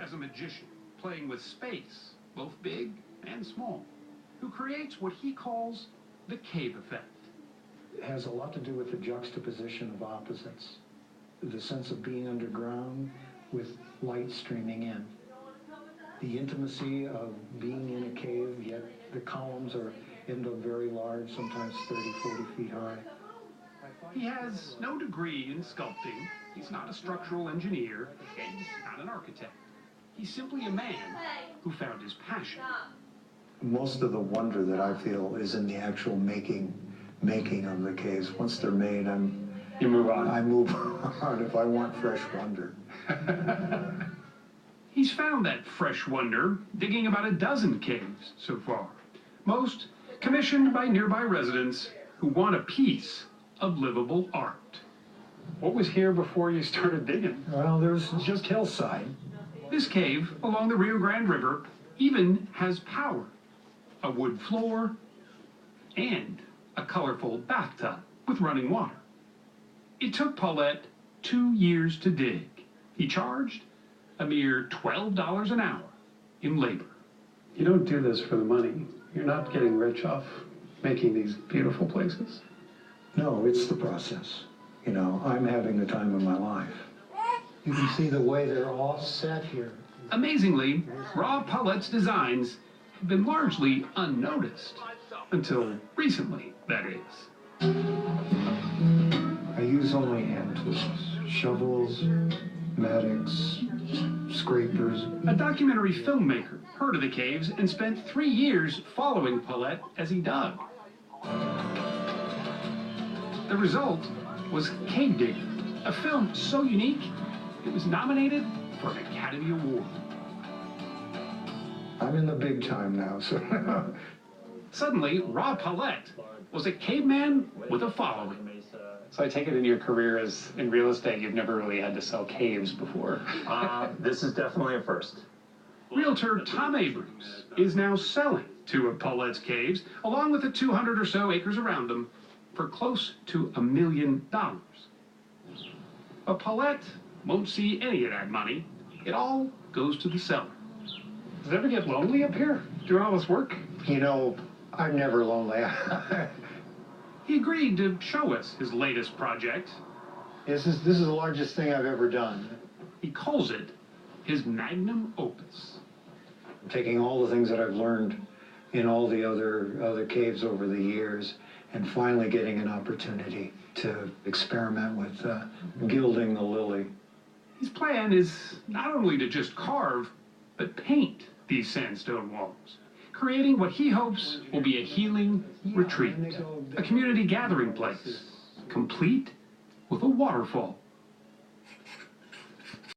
as a magician, playing with space, both big and small, who creates what he calls the cave effect. It has a lot to do with the juxtaposition of opposites, the sense of being underground with light streaming in, the intimacy of being in a cave, yet the columns end up very large, sometimes 30, 40 feet high. He has no degree in sculpting. He's not a structural engineer, and he's not an architect. He's simply a man who found his passion. Most of the wonder that I feel is in the actual making of the caves. Once they're made, You move on. I move on if I want fresh wonder. He's found that fresh wonder digging about a dozen caves so far, most commissioned by nearby residents who want a piece of livable art. What was here before you started digging? Well, there's just hillside. This cave along the Rio Grande River even has power, a wood floor, and a colorful bathtub with running water. It took Paulette 2 years to dig. He charged a mere $12 an hour in labor. You don't do this for the money. You're not getting rich off making these beautiful places. No, it's the process. You know, I'm having the time of my life. You can see the way they're all set here. Amazingly, Rob Paulette's designs have been largely unnoticed. Until recently, that is. I use only hand tools, shovels, mattocks, scrapers. A documentary filmmaker heard of the caves and spent 3 years following Paulette as he dug. The result was Cave Digger, a film so unique it was nominated for an Academy Award. I'm in the big time now, so... Suddenly, Rob Paulette was a caveman with a following. So I take it in your career as in real estate, you've never really had to sell caves before. This is definitely a first. Realtor Tom Abrams is now selling 2 of Paulette's caves, along with the 200 or so acres around them, for close to $1 million. But Paulette won't see any of that money. It all goes to the seller. Does it ever get lonely up here, doing all this work? You know, I'm never lonely. He agreed to show us his latest project. This is the largest thing I've ever done. He calls it his magnum opus. I'm taking all the things that I've learned in all the other caves over the years and finally getting an opportunity to experiment with gilding the lily. His plan is not only to just carve, but paint these sandstone walls, creating what he hopes will be a healing retreat, a community gathering place, complete with a waterfall.